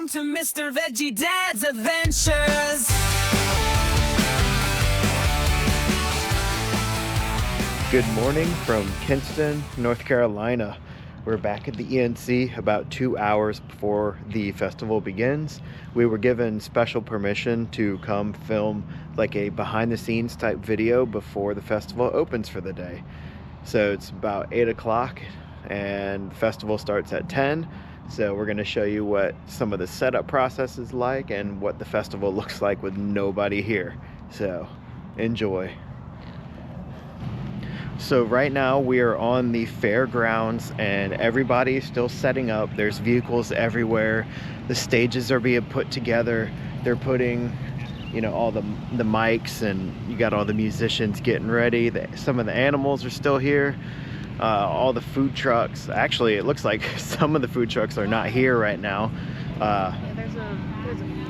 Welcome to Mr.Veggiedad's Adventures. Good morning from Kinston, North Carolina. We're back at the ENC about 2 hours before the festival begins. We were given special permission to come film like a behind the scenes type video before the festival opens for the day. So it's about 8 o'clock and the festival starts at 10. So we're going to show you what some of the setup process is like and what the festival looks like with nobody here. So enjoy. So right now we are on the fairgrounds and everybody is still setting up. There's vehicles everywhere. The stages are being put together. They're putting, all the mics, and you got all the musicians getting ready. Some of the animals are still here. All the food trucks. Actually, it looks like some of the food trucks are not here right now. There's a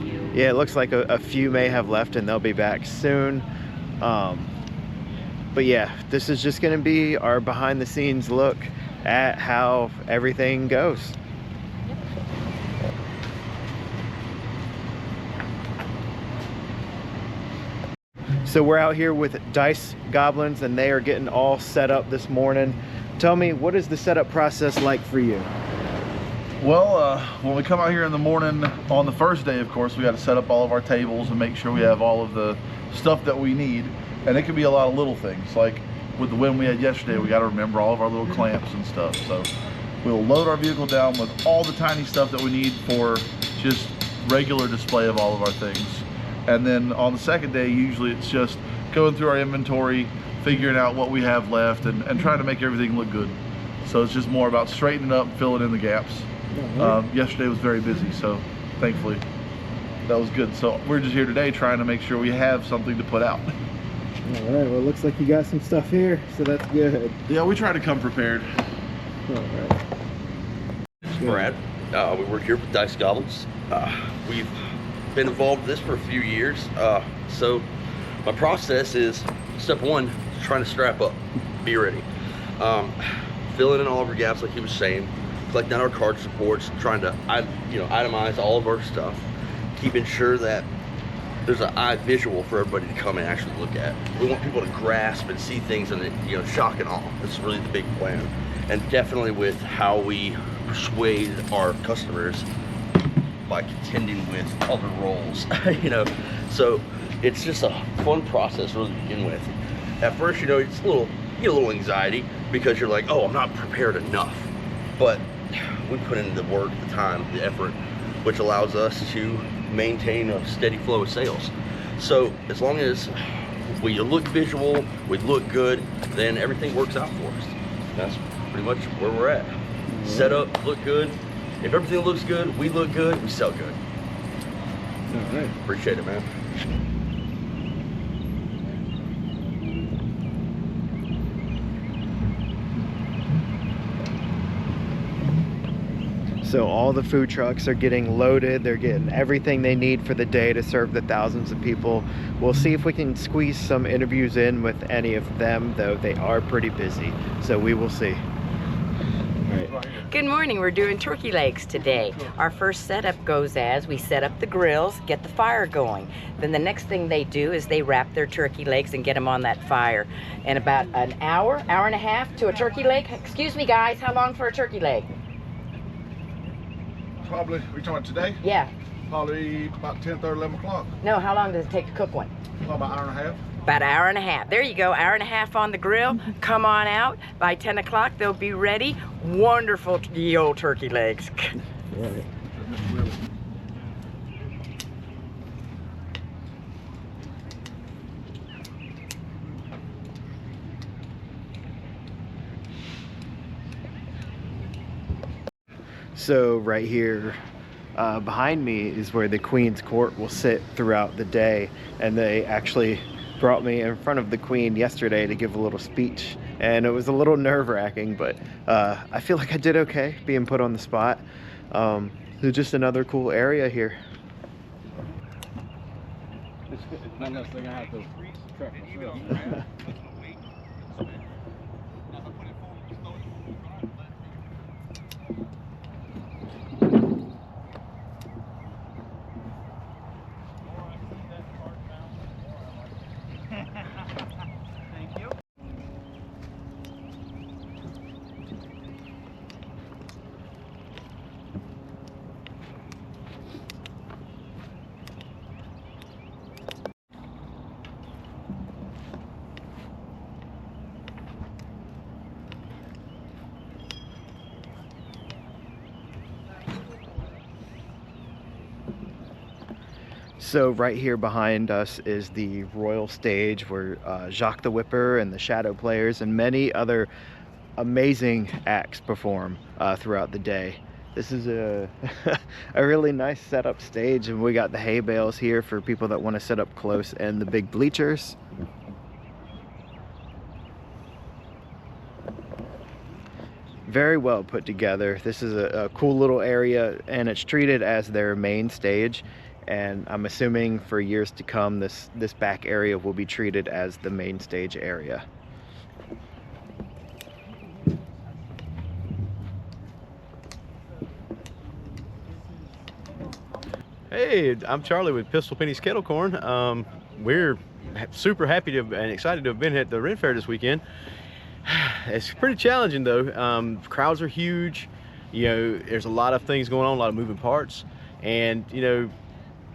few. Yeah, it looks like a few may have left and they'll be back soon. But yeah, this is just going to be our behind the scenes look at how everything goes. So we're out here with Dice Goblins and they are getting all set up this morning. Tell me, what is the setup process like for you? Well, when we come out here in the morning on the first day, of course, we got to set up all of our tables and make sure we have all of the stuff that we need. And it could be a lot of little things, like with the wind we had yesterday, we got to remember all of our little clamps and stuff. So we'll load our vehicle down with all the tiny stuff that we need for just regular display of all of our things. And then on the second day, usually it's just going through our inventory, figuring out what we have left, and trying to make everything look good. So it's just more about straightening up, filling in the gaps. Yesterday was very busy, so thankfully that was good. So we're just here today trying to make sure we have something to put out. All right, well, it looks like you got some stuff here, so that's good. Yeah, we try to come prepared. All right. This is Brad. We work here with Dice Goblins. We've been involved in this for a few years. So my process is, step one, trying to strap up, be ready. Filling in all of our gaps like he was saying, collecting out our card supports, trying to itemize all of our stuff, keeping sure that there's an eye visual for everybody to come and actually look at. We want people to grasp and see things and shock and awe. That's really the big plan. And definitely with how we persuade our customers by contending with other roles, So it's just a fun process really to begin with. At first, it's you get a little anxiety because you're like, oh, I'm not prepared enough. But we put in the work, the time, the effort, which allows us to maintain a steady flow of sales. So as long as we look visual, we look good, then everything works out for us. That's pretty much where we're at. Set up, look good. If everything looks good, we look good, we sell good. All right. Appreciate it, man. So all the food trucks are getting loaded. They're getting everything they need for the day to serve the thousands of people. We'll see if we can squeeze some interviews in with any of them, though they are pretty busy. So we will see. Good morning. We're doing turkey legs today. Our first setup goes as we set up the grills, get the fire going. Then the next thing they do is they wrap their turkey legs and get them on that fire. And about an hour, hour and a half to a turkey leg. Excuse me, guys, how long for a turkey leg? Probably, we talking today? Yeah. Probably about 10:30, 11 o'clock. No, how long does it take to cook one? Probably about an hour and a half. About an hour and a half. There you go, hour and a half on the grill. Come on out. By 10 o'clock, they'll be ready. Wonderful, ye old turkey legs. Right. So right here behind me is where the Queen's Court will sit throughout the day, and they actually brought me in front of the Queen yesterday to give a little speech, and it was a little nerve-wracking, but I feel like I did okay being put on the spot. It's just another cool area here. It's not necessarily gonna have to track myself. So right here behind us is the royal stage where Jacques the Whipper and the Shadow Players and many other amazing acts perform throughout the day. This is a a really nice setup stage, and we got the hay bales here for people that want to sit up close and the big bleachers. Very well put together. This is a cool little area, and it's treated as their main stage, and I'm assuming for years to come this back area will be treated as the main stage area. Hey, I'm Charlie with Pistol Penny's Kettle Corn. We're super happy to and excited to have been at the Ren Fair this weekend. It's pretty challenging though. Crowds are huge. You know, there's a lot of things going on, a lot of moving parts, and you know,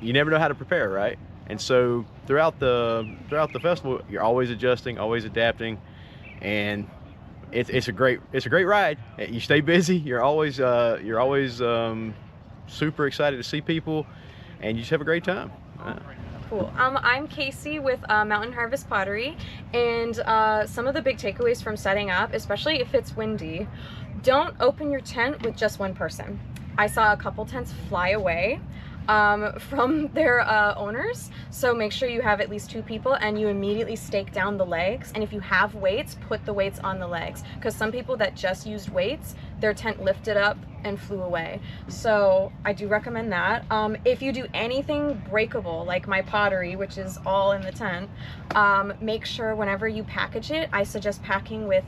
you never know how to prepare, right? And so throughout the festival, you're always adjusting, always adapting, and it's a great ride. You stay busy. You're always super excited to see people, and you just have a great time. Cool. I'm Casey with Mountain Harvest Pottery, and some of the big takeaways from setting up, especially if it's windy, don't open your tent with just one person. I saw a couple tents fly away from their owners, so make sure you have at least 2 people and you immediately stake down the legs, and if you have weights, put the weights on the legs, because some people that just used weights, their tent lifted up and flew away. So I do recommend that. If you do anything breakable, like my pottery, which is all in the tent, make sure whenever you package it, I suggest packing with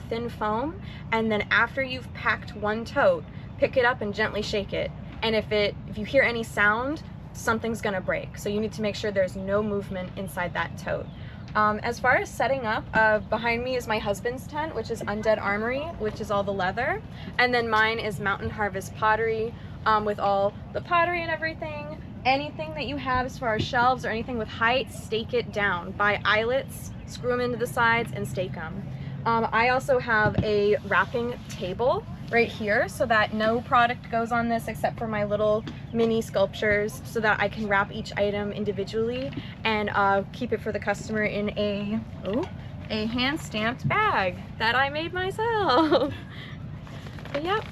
thin foam, and then after you've packed one tote, pick it up and gently shake it. And if you hear any sound, something's gonna break. So you need to make sure there's no movement inside that tote. As far as setting up, behind me is my husband's tent, which is Undead Armory, which is all the leather. And then mine is Mountain Harvest Pottery, with all the pottery and everything. Anything that you have as far as shelves or anything with height, stake it down. Buy eyelets, screw them into the sides, and stake them. I also have a wrapping table right here so that no product goes on this except for my little mini sculptures, so that I can wrap each item individually and keep it for the customer in a hand-stamped bag that I made myself. But yep,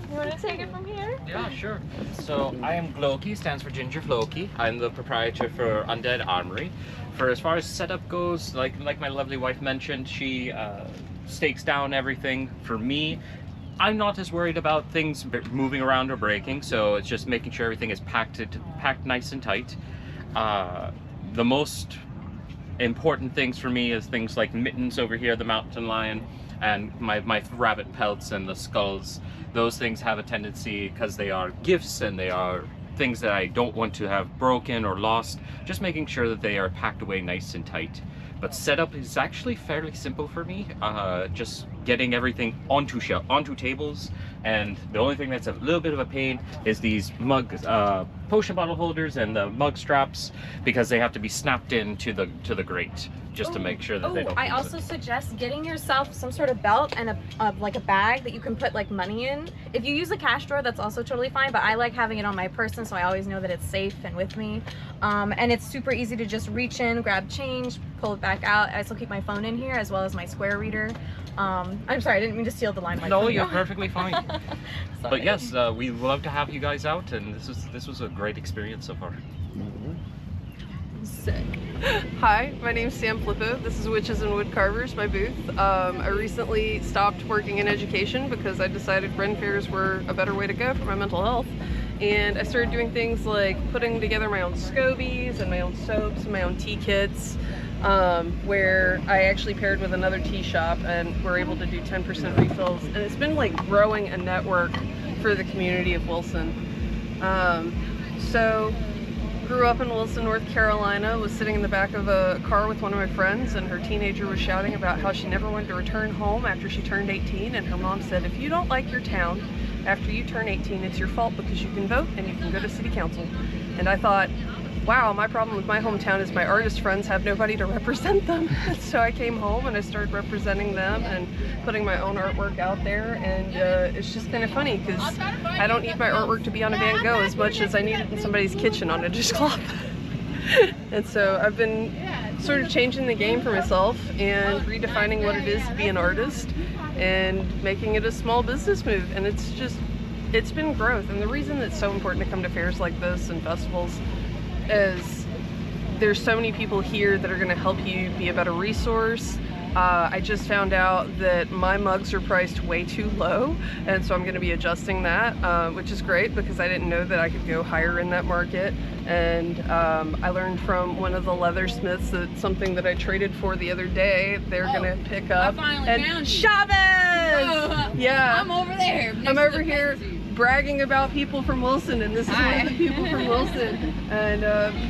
you want to take it from here? Yeah, sure. So I am Gloki, stands for Ginger Floki. I'm the proprietor for Undead Armory. For as far as setup goes, like my lovely wife mentioned, she stakes down everything. For me, I'm not as worried about things moving around or breaking, so it's just making sure everything is packed nice and tight. The most important things for me is things like mittens over here, the mountain lion, and my rabbit pelts and the skulls. Those things have a tendency, because they are gifts and they are things that I don't want to have broken or lost, just making sure that they are packed away nice and tight. But setup is actually fairly simple for me, just getting everything onto tables, and the only thing that's a little bit of a pain is these potion bottle holders and the mug straps, because they have to be snapped into the grate just to make sure that they don't. I also suggest getting yourself some sort of belt and like a bag that you can put like money in. If you use a cash drawer, that's also totally fine, but I like having it on my person so I always know that it's safe and with me. And it's super easy to just reach in, grab change, pull it back out. I also keep my phone in here as well as my Square reader. I'm sorry, I didn't mean to steal the line. No, you're perfectly fine. But yes, we love to have you guys out, and this was a great experience so far. Sick. Hi, my name's Sam Flippo. This is Witches and Wood Carvers, my booth. I recently stopped working in education because I decided Ren fairs were a better way to go for my mental health. And I started doing things like putting together my own scobies and my own soaps and my own tea kits, where I actually paired with another tea shop and we're able to do 10% refills. And it's been like growing a network for the community of Wilson. So grew up in Wilson, North Carolina, was sitting in the back of a car with one of my friends, and her teenager was shouting about how she never wanted to return home after she turned 18, and her mom said, if you don't like your town after you turn 18, it's your fault, because you can vote and you can go to city council. And I thought, wow, my problem with my hometown is my artist friends have nobody to represent them. So I came home and I started representing them and putting my own artwork out there, and it's just kind of funny because I don't need my artwork to be on a Van Gogh as much as I need it in somebody's kitchen on a dishcloth. And so I've been sort of changing the game for myself and redefining what it is to be an artist and making it a small business move. And it's been growth. And the reason it's so important to come to fairs like this and festivals is there's so many people here that are going to help you be a better resource. I just found out that my mugs are priced way too low, and so I'm going to be adjusting that, which is great because I didn't know that I could go higher in that market. And I learned from one of the leathersmiths that something that I traded for the other day, they're going to pick up. I finally and found you. Chavez! Yeah. I'm over there. I'm over here bragging about people from Wilson, and this is one of the people from Wilson. And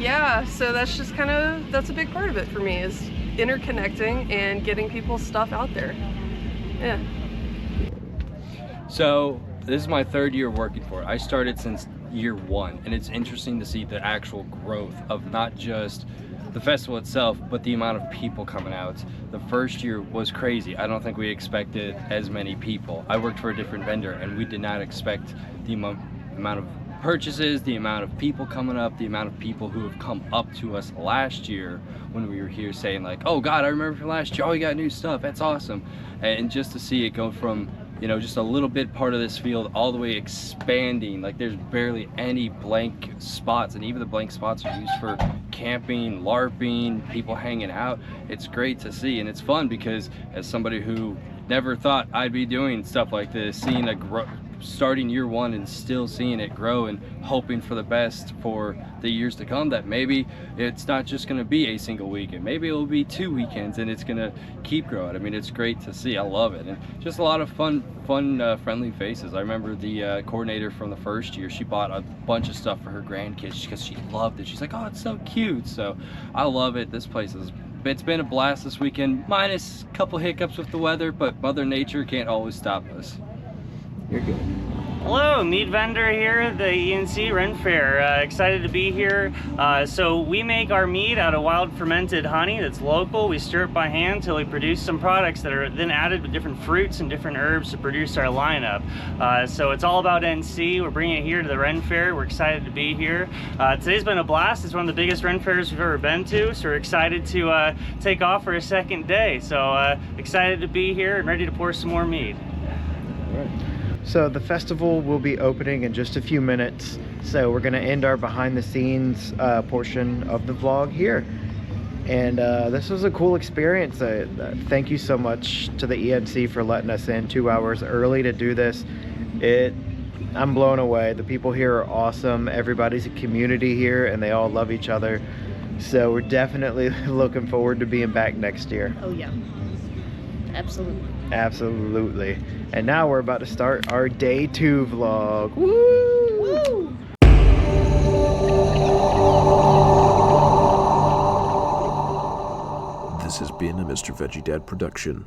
yeah, so that's just that's a big part of it for me, is interconnecting and getting people's stuff out there. Yeah. So this is my 3rd year working for it. I started since year 1, and it's interesting to see the actual growth of not just the festival itself, but the amount of people coming out. The first year was crazy. I don't think we expected as many people. I worked for a different vendor, and we did not expect the amount of purchases, the amount of people coming up, the amount of people who have come up to us last year when we were here saying like, oh God, I remember from last year, oh, you got new stuff, that's awesome. And just to see it go from, you know, just a little bit part of this field all the way expanding, like there's barely any blank spots, and even the blank spots are used for camping, LARPing, people hanging out. It's great to see, and it's fun because as somebody who never thought I'd be doing stuff like this, seeing starting year 1 and still seeing it grow and hoping for the best for the years to come, that maybe it's not just going to be a single weekend, maybe it'll be 2 weekends, and it's going to keep growing. I mean, it's great to see. I love it, and just a lot of fun friendly faces. I remember the coordinator from the first year, she bought a bunch of stuff for her grandkids because she loved it. She's like, oh, it's so cute. So I love it. This place it's been a blast this weekend, minus a couple hiccups with the weather, but Mother Nature can't always stop us. You're good. Hello, meat vendor here at the ENC Ren Fair. Excited to be here. So we make our meat out of wild fermented honey that's local. We stir it by hand until we produce some products that are then added with different fruits and different herbs to produce our lineup. So it's all about NC. We're bringing it here to the Ren Fair. We're excited to be here. Today's been a blast. It's one of the biggest Ren Fairs we've ever been to, so we're excited to take off for a second day. So excited to be here and ready to pour some more meat. All right. So the festival will be opening in just a few minutes, so we're going to end our behind the scenes portion of the vlog here. And this was a cool experience. Thank you so much to the ENC for letting us in 2 hours early to do this. I'm blown away. The people here are awesome. Everybody's a community here and they all love each other. So we're definitely looking forward to being back next year. Oh yeah, absolutely. Absolutely. And now we're about to start our day 2 vlog. Woo! Woo! This has been a Mr. Veggie Dad production.